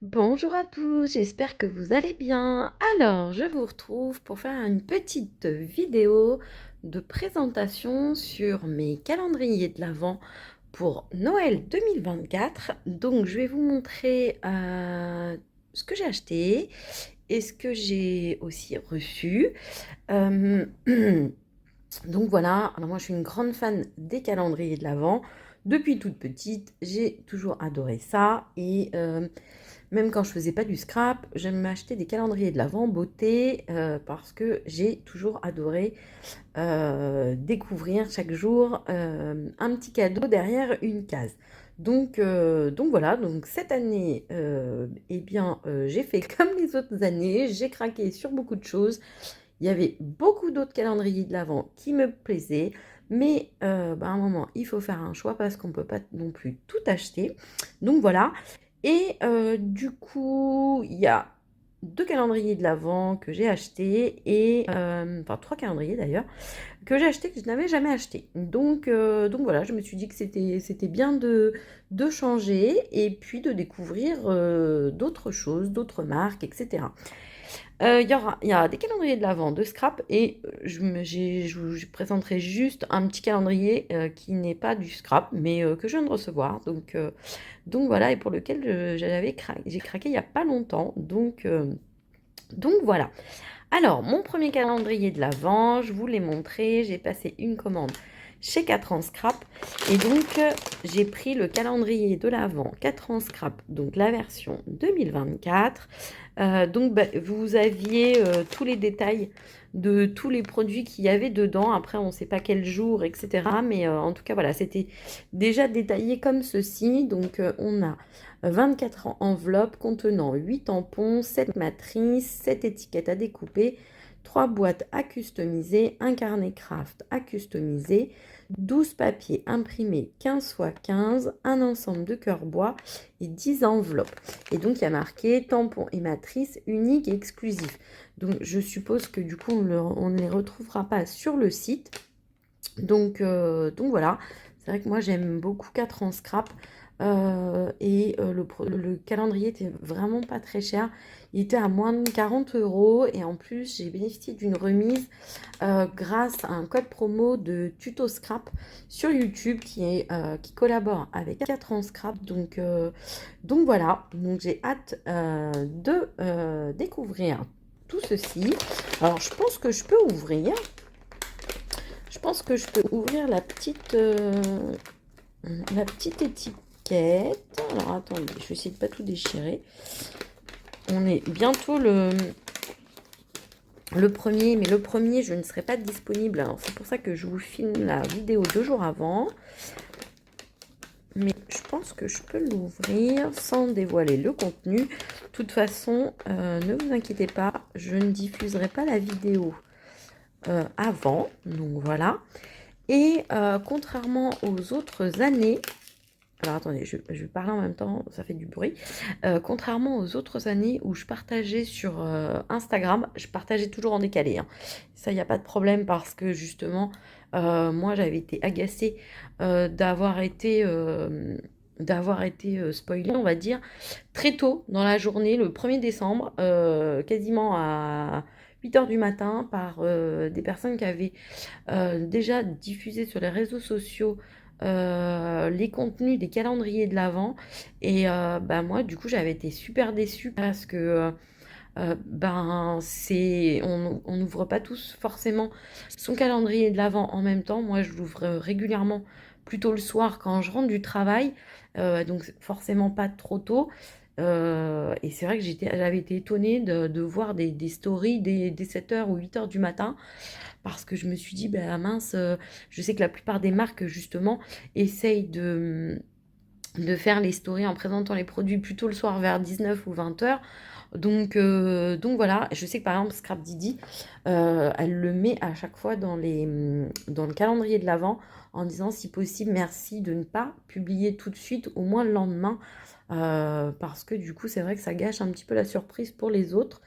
Bonjour à tous, j'espère que vous allez bien. Alors, je vous retrouve pour faire une petite vidéo de présentation sur mes calendriers de l'Avent pour Noël 2024. Donc, je vais vous montrer ce que j'ai acheté et ce que j'ai aussi reçu. Euh, donc voilà, alors moi je suis une grande fan des calendriers de l'Avent. Depuis toute petite, j'ai toujours adoré ça et même quand je faisais pas du scrap, j'aime m'acheter des calendriers de l'Avent beauté parce que j'ai toujours adoré découvrir chaque jour un petit cadeau derrière une case. Donc voilà, donc cette année, eh bien, j'ai fait comme les autres années, j'ai craqué sur beaucoup de choses. Il y avait beaucoup d'autres calendriers de l'Avent qui me plaisaient, mais à un moment, il faut faire un choix parce qu'on ne peut pas non plus tout acheter. Donc voilà. Et du coup, il y a deux calendriers de l'Avent que j'ai achetés, et enfin trois calendriers d'ailleurs, que j'ai achetés que je n'avais jamais acheté. Donc voilà, je me suis dit que c'était bien de changer et puis de découvrir d'autres choses, d'autres marques, etc. Il y a des calendriers de l'Avent de scrap et je vous présenterai juste un petit calendrier qui n'est pas du scrap mais que je viens de recevoir. Donc voilà, et pour lequel j'ai craqué il n'y a pas longtemps. Donc voilà. Alors, mon premier calendrier de l'Avent, je vous l'ai montré, j'ai passé une commande chez 4 ans Scrap. Et donc, j'ai pris le calendrier de l'Avent 4 ans Scrap, donc la version 2024. Vous aviez tous les détails de tous les produits qu'il y avait dedans. Après, on ne sait pas quel jour, etc. Mais en tout cas, voilà, c'était déjà détaillé comme ceci. Donc, on a 24 enveloppes contenant 8 tampons, 7 matrices, 7 étiquettes à découper, 3 boîtes à customiser, un carnet craft à customiser, 12 papiers imprimés 15 x 15, un ensemble de cœurs bois et 10 enveloppes. Et donc, il y a marqué tampons et matrices uniques et exclusifs. Donc, je suppose que du coup, on ne les retrouvera pas sur le site. Donc voilà, c'est vrai que moi j'aime beaucoup 4 ans scrap le calendrier était vraiment pas très cher. Il était à moins de 40 euros et en plus j'ai bénéficié d'une remise grâce à un code promo de Tuto Scrap sur YouTube qui collabore avec 4 ans scrap. Donc voilà, donc j'ai hâte de découvrir tout ceci. Alors je pense que je peux ouvrir. Je pense que je peux ouvrir la petite étiquette. Alors attendez, je vais essayer de pas tout déchirer. On est bientôt le premier, mais le premier, je ne serai pas disponible. Alors c'est pour ça que je vous filme la vidéo 2 jours avant. Mais je pense que je peux l'ouvrir sans dévoiler le contenu. De toute façon, ne vous inquiétez pas, je ne diffuserai pas la vidéo avant. Donc voilà. Et contrairement aux autres années, alors attendez, je parle en même temps, ça fait du bruit. Contrairement aux autres années où je partageais sur Instagram, je partageais toujours en décalé, hein. Ça, il n'y a pas de problème parce que justement, moi, j'avais été agacée d'avoir été spoilée, on va dire, très tôt dans la journée, le 1er décembre, quasiment à 8 heures du matin, par des personnes qui avaient déjà diffusé sur les réseaux sociaux les contenus des calendriers de l'Avent. Et moi, du coup, j'avais été super déçue parce que on n'ouvre pas tous forcément son calendrier de l'Avent en même temps. Moi, je l'ouvre régulièrement plutôt le soir quand je rentre du travail, donc forcément pas trop tôt. Et c'est vrai que j'avais été étonnée de voir des stories dès 7 heures ou 8 heures du matin parce que je me suis dit, bah mince, je sais que la plupart des marques, justement, essayent de faire les stories en présentant les produits plutôt le soir vers 19 ou 20 heures. Donc voilà, je sais que par exemple Scrap Didi, elle le met à chaque fois dans le calendrier de l'Avent en disant si possible merci de ne pas publier tout de suite, au moins le lendemain, parce que du coup c'est vrai que ça gâche un petit peu la surprise pour les autres.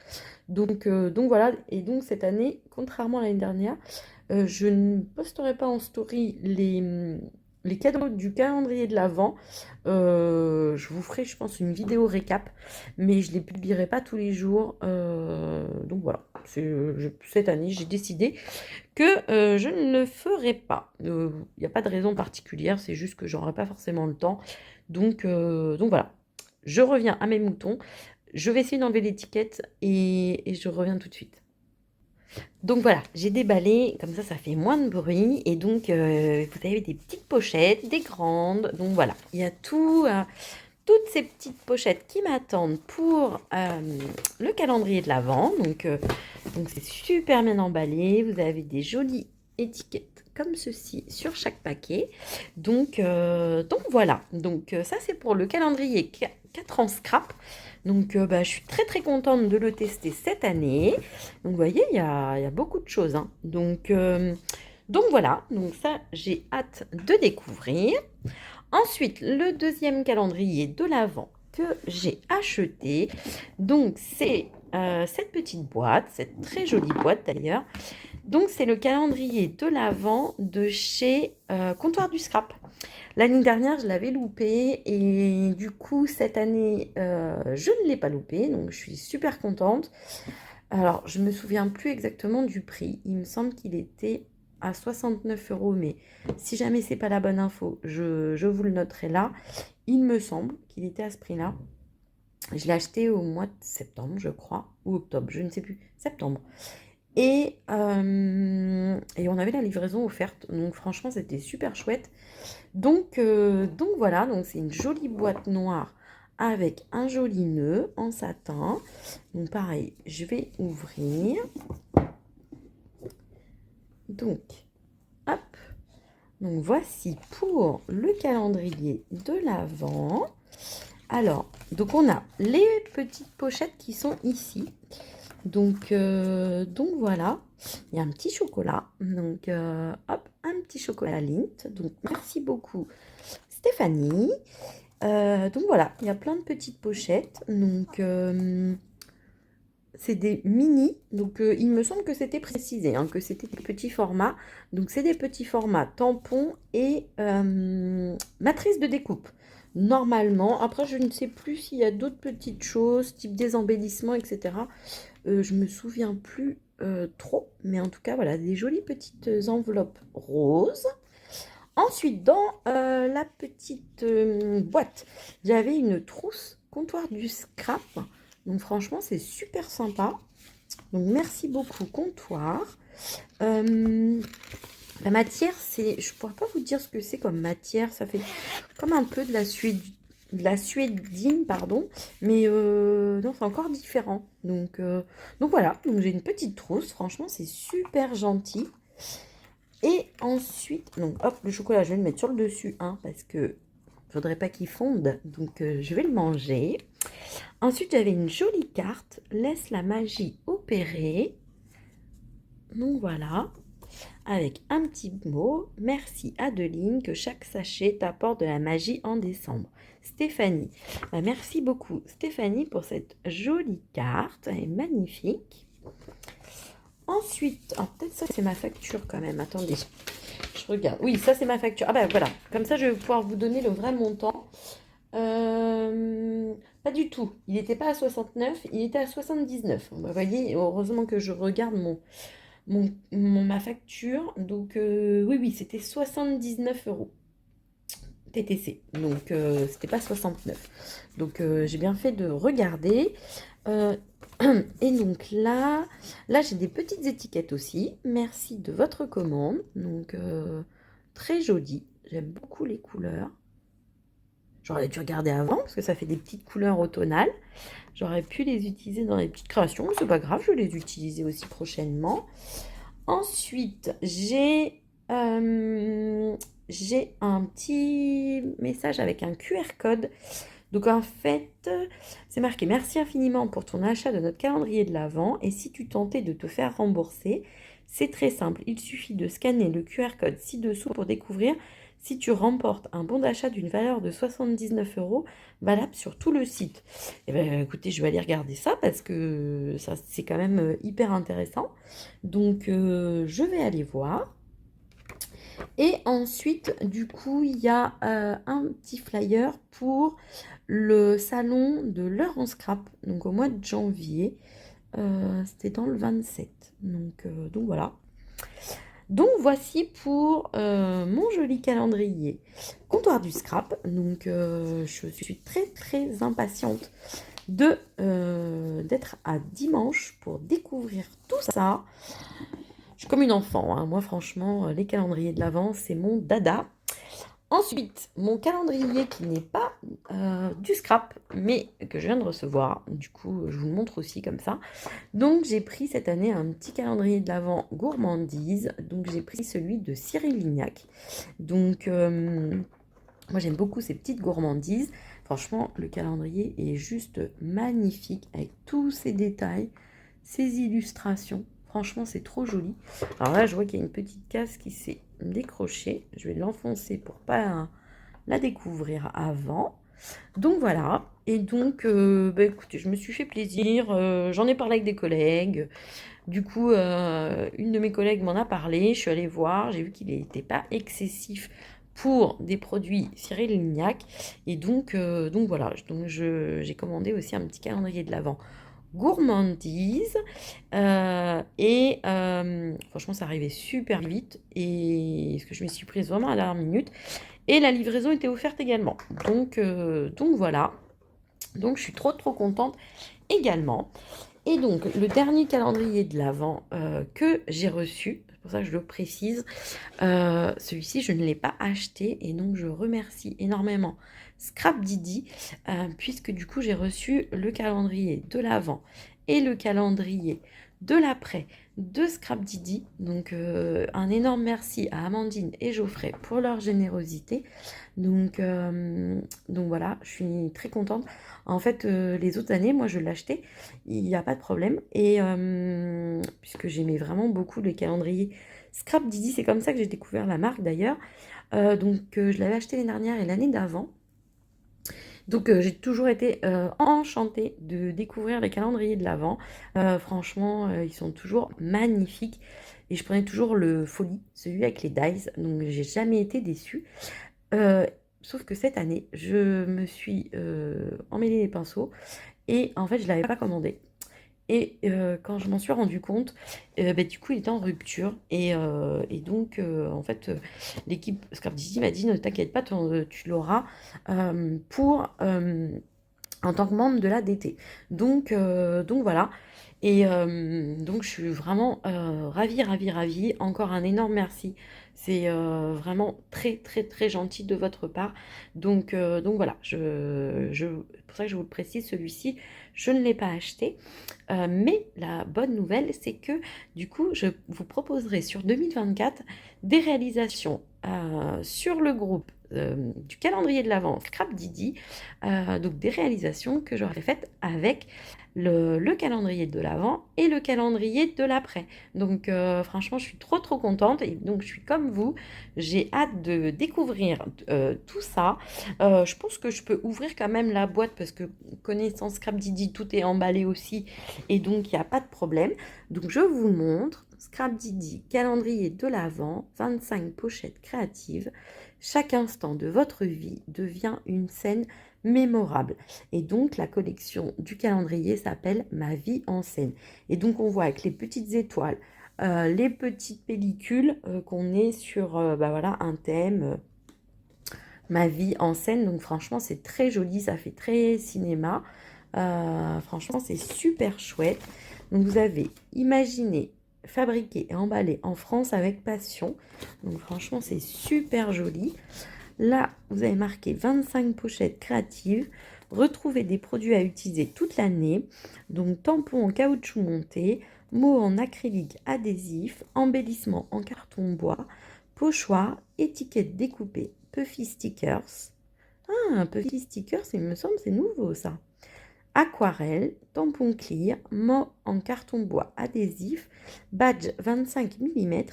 Donc voilà, et donc cette année, contrairement à l'année dernière, je ne posterai pas en story les cadeaux du calendrier de l'Avent. Je vous ferai, je pense, une vidéo récap, mais je ne les publierai pas tous les jours. Donc voilà, cette année, j'ai décidé que je ne le ferai pas. Il n'y a pas de raison particulière, c'est juste que j'aurai pas forcément le temps. Donc voilà, je reviens à mes moutons. Je vais essayer d'enlever l'étiquette et je reviens tout de suite. Donc voilà, j'ai déballé, comme ça fait moins de bruit. Et donc, vous avez des petites pochettes, des grandes. Donc voilà, il y a toutes ces petites pochettes qui m'attendent pour le calendrier de l'Avent. Donc c'est super bien emballé. Vous avez des jolies étiquettes comme ceci sur chaque paquet. Donc voilà, ça c'est pour le calendrier 4 ans scrap. Donc je suis très très contente de le tester cette année. Donc vous voyez, il y a beaucoup de choses, hein. Donc voilà, donc ça j'ai hâte de découvrir. Ensuite, le deuxième calendrier de l'Avent que j'ai acheté, donc c'est cette petite boîte, cette très jolie boîte d'ailleurs. Donc c'est le calendrier de l'Avent de chez Comptoir du Scrap. L'année dernière, je l'avais loupé et du coup, cette année, je ne l'ai pas loupé, donc je suis super contente. Alors, je ne me souviens plus exactement du prix. Il me semble qu'il était à 69 euros, mais si jamais c'est pas la bonne info, je vous le noterai là. Il me semble qu'il était à ce prix-là. Je l'ai acheté au mois de septembre, je crois, ou octobre, je ne sais plus, septembre. Et on avait la livraison offerte, donc franchement, c'était super chouette. Donc voilà, donc c'est une jolie boîte noire avec un joli nœud en satin. Donc pareil, je vais ouvrir. Donc, hop. Donc voici pour le calendrier de l'Avent. Alors, donc on a les petites pochettes qui sont ici. Donc voilà, il y a un petit chocolat. Donc hop, un petit chocolat Lindt. Donc merci beaucoup Stéphanie. Donc voilà, il y a plein de petites pochettes. Donc c'est des mini. Donc il me semble que c'était précisé, hein, que c'était des petits formats. Donc c'est des petits formats tampons et matrice de découpe. Normalement, après je ne sais plus s'il y a d'autres petites choses, type des embellissements, etc. Je me souviens plus trop, mais en tout cas voilà, des jolies petites enveloppes roses. Ensuite, dans la petite boîte, j'avais une trousse comptoir du scrap. Donc franchement, c'est super sympa. Donc merci beaucoup comptoir. La matière, je pourrais pas vous dire ce que c'est comme matière. Ça fait comme un peu de la suédine, pardon. Mais non, c'est encore différent. Donc voilà, donc j'ai une petite trousse. Franchement, c'est super gentil. Et ensuite, donc hop, le chocolat, je vais le mettre sur le dessus, hein, parce que je voudrais pas qu'il fonde, donc je vais le manger. Ensuite, j'avais une jolie carte, laisse la magie opérer. Donc voilà, avec un petit mot, merci Adeline, que chaque sachet t'apporte de la magie en décembre. Stéphanie, merci beaucoup Stéphanie pour cette jolie carte, elle est magnifique. Ensuite, peut-être ça c'est ma facture quand même, attendez, je regarde. Oui, ça c'est ma facture. Ah ben voilà, comme ça je vais pouvoir vous donner le vrai montant. Pas du tout, il n'était pas à 69, il était à 79. Vous voyez, heureusement que je regarde ma facture. Donc oui, c'était 79 euros TTC, donc c'était pas 69. Donc j'ai bien fait de regarder. Et donc là j'ai des petites étiquettes aussi. Merci de votre commande. Donc très joli. J'aime beaucoup les couleurs. J'aurais dû regarder avant parce que ça fait des petites couleurs automnales. J'aurais pu les utiliser dans les petites créations. C'est pas grave, je vais les utiliser aussi prochainement. Ensuite, j'ai un petit message avec un QR code. Donc en fait, c'est marqué « Merci infiniment pour ton achat de notre calendrier de l'Avent et si tu tentais de te faire rembourser, c'est très simple. Il suffit de scanner le QR code ci-dessous pour découvrir si tu remportes un bon d'achat d'une valeur de 79 euros valable sur tout le site. » Eh bien écoutez, je vais aller regarder ça parce que ça c'est quand même hyper intéressant. Donc je vais aller voir. Et ensuite, du coup, il y a un petit flyer pour le salon de l'heure en scrap, donc au mois de janvier. C'était dans le 27. Donc voilà. Donc voici pour mon joli calendrier comptoir du scrap. Donc je suis très très impatiente d'être à dimanche pour découvrir tout ça. Je suis comme une enfant, hein. Moi franchement, les calendriers de l'Avent, c'est mon dada. Ensuite, mon calendrier qui n'est pas du scrap, mais que je viens de recevoir. Du coup, je vous le montre aussi comme ça. Donc, j'ai pris cette année un petit calendrier de l'Avent gourmandise. Donc, j'ai pris celui de Cyril Lignac. Donc, moi, j'aime beaucoup ces petites gourmandises. Franchement, le calendrier est juste magnifique avec tous ces détails, ces illustrations. Franchement, c'est trop joli. Alors là, je vois qu'il y a une petite case qui s'est décrochée. Je vais l'enfoncer pour pas la découvrir avant. Donc voilà. Et donc, écoutez, je me suis fait plaisir. J'en ai parlé avec des collègues. Du coup, une de mes collègues m'en a parlé. Je suis allée voir. J'ai vu qu'il n'était pas excessif pour des produits Cyril Lignac. Et donc voilà. Donc j'ai commandé aussi un petit calendrier de l'Avent gourmandise. Franchement, ça arrivait super vite. Et parce que je me suis prise vraiment à la dernière minute. Et la livraison était offerte également. Donc voilà. Donc je suis trop trop contente également. Et donc le dernier calendrier de l'Avent que j'ai reçu, c'est pour ça que je le précise, celui-ci je ne l'ai pas acheté et donc je remercie énormément Scrap Didi puisque du coup j'ai reçu le calendrier de l'Avent et le calendrier de l'après de Scrap Didi. Donc un énorme merci à Amandine et Geoffrey pour leur générosité. Donc voilà, je suis très contente. En fait, les autres années, moi je l'achetais, il n'y a pas de problème. Et puisque j'aimais vraiment beaucoup les calendriers Scrap Didi, c'est comme ça que j'ai découvert la marque d'ailleurs. Je l'avais acheté l'année dernière et l'année d'avant. Donc j'ai toujours été enchantée de découvrir les calendriers de l'Avent. Franchement, ils sont toujours magnifiques. Et je prenais toujours le Folie, celui avec les dies. Donc j'ai jamais été déçue. Sauf que cette année, je me suis emmêlé les pinceaux et en fait, je ne l'avais pas commandé. Et quand je m'en suis rendu compte, du coup, il était en rupture. Et donc, en fait, l'équipe Scrap Didi m'a dit, ne t'inquiète pas, tu l'auras pour en tant que membre de la DT. Donc voilà. Et donc je suis vraiment ravie, ravie, ravie. Encore un énorme merci. C'est vraiment très, très, très gentil de votre part. Donc voilà, c'est pour ça que je vous le précise, celui-ci, je ne l'ai pas acheté. Mais la bonne nouvelle, c'est que du coup, je vous proposerai sur 2024 des réalisations sur le groupe du calendrier de l'Avent Scrap Didi, donc des réalisations que j'aurais faites avec le calendrier de l'Avent et le calendrier de l'après. Donc franchement, je suis trop trop contente et donc je suis comme vous, j'ai hâte de découvrir tout ça. Je pense que je peux ouvrir quand même la boîte parce que connaissant Scrap Didi, tout est emballé aussi et donc il n'y a pas de problème. Donc je vous montre Scrap Didi, calendrier de l'Avent, 25 pochettes créatives. Chaque instant de votre vie devient une scène mémorable. Et donc, la collection du calendrier s'appelle Ma vie en scène. Et donc, on voit avec les petites étoiles, les petites pellicules qu'on est sur voilà, un thème, Ma vie en scène. Donc, franchement, c'est très joli, ça fait très cinéma. Franchement, c'est super chouette. Donc, vous avez imaginé, fabriqué et emballé en France avec passion. Donc, franchement, c'est super joli. Là, vous avez marqué 25 pochettes créatives. Retrouvez des produits à utiliser toute l'année. Donc, tampons en caoutchouc monté, mots en acrylique adhésif, embellissement en carton bois, pochoir, étiquettes découpées, Puffy stickers. Ah, un Puffy stickers, il me semble, c'est nouveau ça. Aquarelle, tampon clear, mots en carton bois adhésif, badge 25 mm,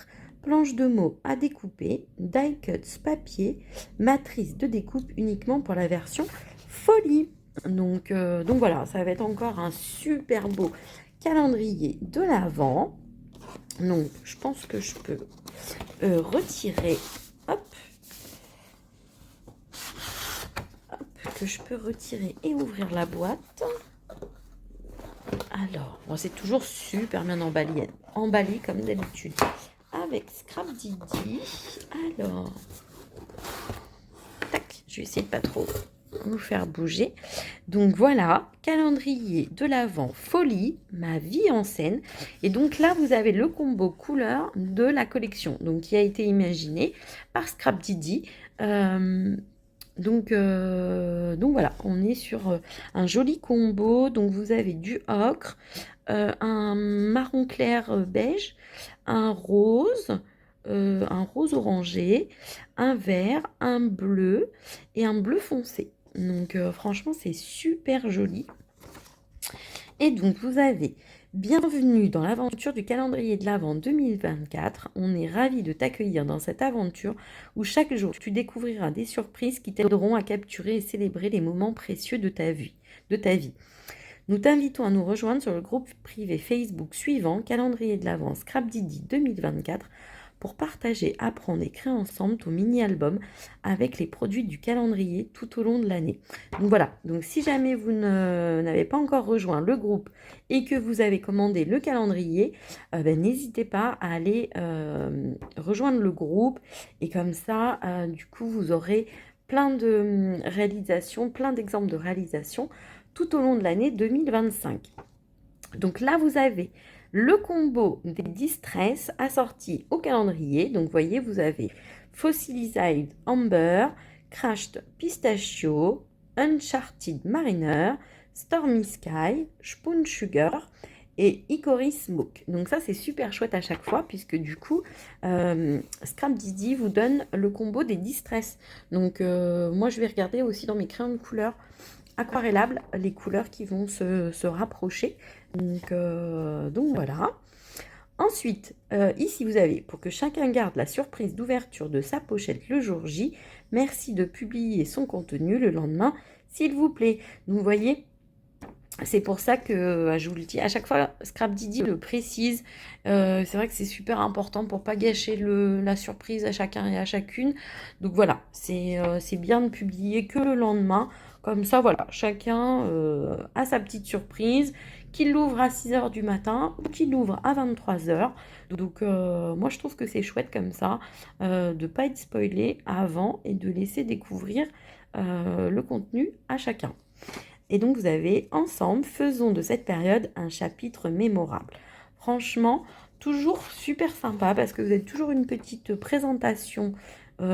planche de mots à découper, die cuts papier, matrice de découpe uniquement pour la version folie. Donc voilà, ça va être encore un super beau calendrier de l'Avent. Donc, je pense que je peux retirer, hop, que je peux retirer et ouvrir la boîte. Alors, bon, c'est toujours super bien emballé comme d'habitude. Avec Scrap Didi. Alors, tac, je vais essayer de pas trop vous faire bouger. Donc voilà, calendrier de l'Avent Folie, ma vie en scène. Et donc là, vous avez le combo couleur de la collection, donc qui a été imaginé par Scrap Didi. Donc voilà, on est sur un joli combo. Donc vous avez du ocre, un marron clair beige, un rose orangé, un vert, un bleu et un bleu foncé. Donc franchement, c'est super joli. Et donc vous avez bienvenue dans l'aventure du calendrier de l'Avent 2024. On est ravis de t'accueillir dans cette aventure où chaque jour tu découvriras des surprises qui t'aideront à capturer et célébrer les moments précieux de ta vie. Nous t'invitons à nous rejoindre sur le groupe privé Facebook suivant, Calendrier de l'Avent Scrap Didi 2024, pour partager, apprendre et créer ensemble ton mini-album avec les produits du calendrier tout au long de l'année. Donc voilà, donc si jamais vous n'avez pas encore rejoint le groupe et que vous avez commandé le calendrier, n'hésitez pas à aller rejoindre le groupe et comme ça, du coup, vous aurez plein de réalisations, plein d'exemples de réalisations tout au long de l'année 2025. Donc là, vous avez le combo des Distress assorti au calendrier. Donc, vous voyez, vous avez Fossilized Amber, Crashed Pistachio, Uncharted Mariner, Stormy Sky, Spoon Sugar et Hickory Smoke. Donc ça, c'est super chouette à chaque fois puisque du coup, Scrap Didi vous donne le combo des Distress. Donc, moi, je vais regarder aussi dans mes crayons de couleur aquarellables les couleurs qui vont se rapprocher. Donc voilà. Ensuite, ici vous avez, pour que chacun garde la surprise d'ouverture de sa pochette le jour J, merci de publier son contenu le lendemain, s'il vous plaît. Donc vous voyez, c'est pour ça que je vous le dis, à chaque fois, Scrap Didi le précise. C'est vrai que c'est super important pour pas gâcher la surprise à chacun et à chacune. Donc voilà, c'est bien de publier que le lendemain. Comme ça, voilà, chacun a sa petite surprise, qu'il l'ouvre à 6h du matin ou qu'il l'ouvre à 23h. Donc moi, je trouve que c'est chouette comme ça, de ne pas être spoilé avant et de laisser découvrir le contenu à chacun. Et donc, vous avez ensemble, faisons de cette période un chapitre mémorable. Franchement, toujours super sympa parce que vous avez toujours une petite présentation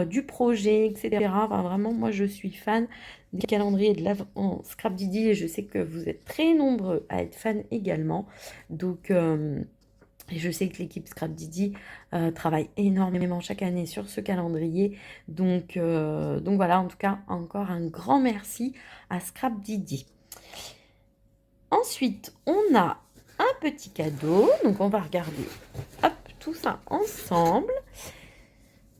du projet, etc. Enfin, vraiment, moi, je suis fan des calendriers de l'Avent Scrap Didi et je sais que vous êtes très nombreux à être fans également. Donc, et je sais que l'équipe Scrap Didi travaille énormément chaque année sur ce calendrier. Donc voilà, en tout cas, encore un grand merci à Scrap Didi. Ensuite, on a un petit cadeau. Donc, on va regarder hop, tout ça ensemble.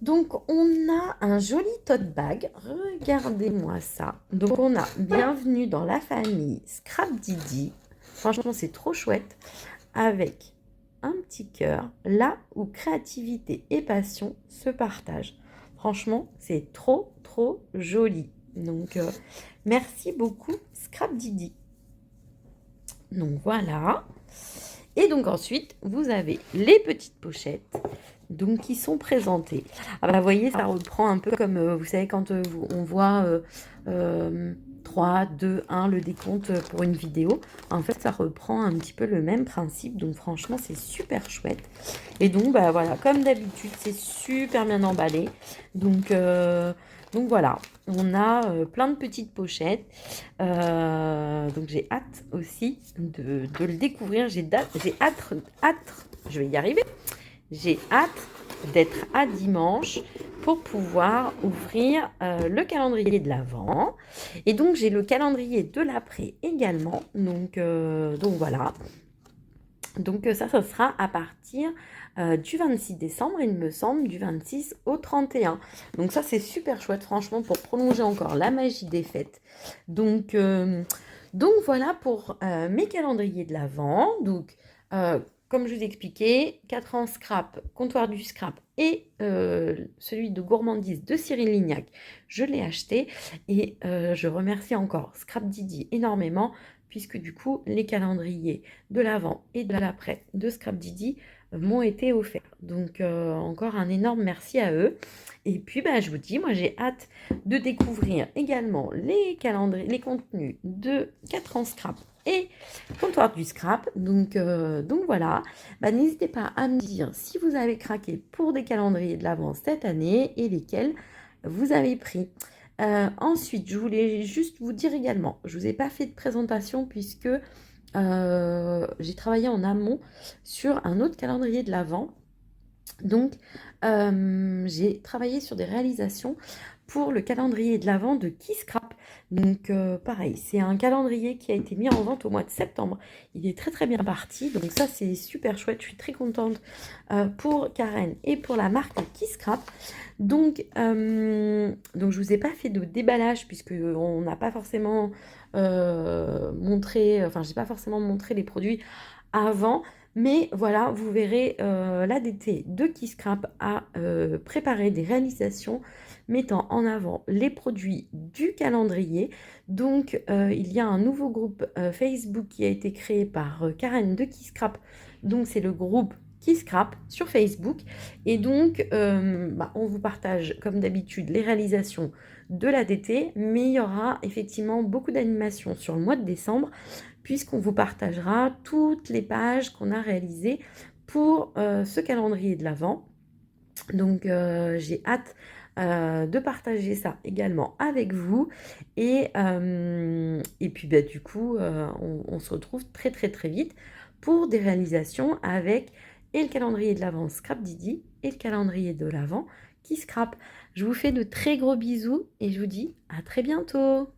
Donc, on a un joli tote bag. Regardez-moi ça. Donc, on a bienvenue dans la famille Scrap Didi. Franchement, c'est trop chouette. Avec un petit cœur, là où créativité et passion se partagent. Franchement, c'est trop, trop joli. Donc, merci beaucoup, Scrap Didi. Donc, voilà. Et donc, ensuite, vous avez les petites pochettes donc, qui sont présentées. Ah bah, vous voyez, ça reprend un peu comme, vous savez, quand on voit 3, 2, 1, le décompte pour une vidéo. En fait, ça reprend un petit peu le même principe. Donc, franchement, c'est super chouette. Et donc, bah voilà, comme d'habitude, c'est super bien emballé. Donc voilà, on a plein de petites pochettes. Donc, j'ai hâte aussi de le découvrir. J'ai hâte, je vais y arriver. J'ai hâte d'être à dimanche pour pouvoir ouvrir le calendrier de l'Avent. Et donc, j'ai le calendrier de l'après également. Donc voilà. Donc, ça sera à partir du 26 décembre, il me semble, du 26 au 31. Donc, ça, c'est super chouette, franchement, pour prolonger encore la magie des fêtes. Donc voilà pour mes calendriers de l'Avent. Donc, comme je vous ai expliqué, 4 ans scrap, comptoir du scrap et celui de gourmandise de Cyril Lignac, je l'ai acheté et je remercie encore Scrap Didi énormément puisque du coup les calendriers de l'avant et de l'après de Scrap Didi m'ont été offerts. Donc encore un énorme merci à eux. Et puis bah, je vous dis, moi j'ai hâte de découvrir également les calendriers, les contenus de 4 ans scrap et comptoir du scrap. Donc voilà, bah, n'hésitez pas à me dire si vous avez craqué pour des calendriers de l'Avent cette année et lesquels vous avez pris. Ensuite, je voulais juste vous dire également, je ne vous ai pas fait de présentation puisque j'ai travaillé en amont sur un autre calendrier de l'Avent. Donc, j'ai travaillé sur des réalisations pour le calendrier de l'Avent de Kisscrap. Donc, pareil, c'est un calendrier qui a été mis en vente au mois de septembre. Il est très très bien parti, donc ça c'est super chouette. Je suis très contente pour Karen et pour la marque Kisscrap. Donc, je vous ai pas fait de déballage puisque on n'a pas forcément montré, enfin, j'ai pas forcément montré les produits avant. Mais voilà, vous verrez, l'ADT de Kisscrap a préparé des réalisations mettant en avant les produits du calendrier. Donc, il y a un nouveau groupe Facebook qui a été créé par Karen de Kisscrap. Donc, c'est le groupe Kisscrap sur Facebook. Et donc, bah, on vous partage, comme d'habitude, les réalisations de l'ADT, mais il y aura effectivement beaucoup d'animations sur le mois de décembre puisqu'on vous partagera toutes les pages qu'on a réalisées pour ce calendrier de l'Avent. Donc j'ai hâte de partager ça également avec vous. Et puis bah, du coup, on se retrouve très très très vite pour des réalisations avec et le calendrier de l'Avent Scrap Didi et le calendrier de l'Avent qui scrap. Je vous fais de très gros bisous et je vous dis à très bientôt.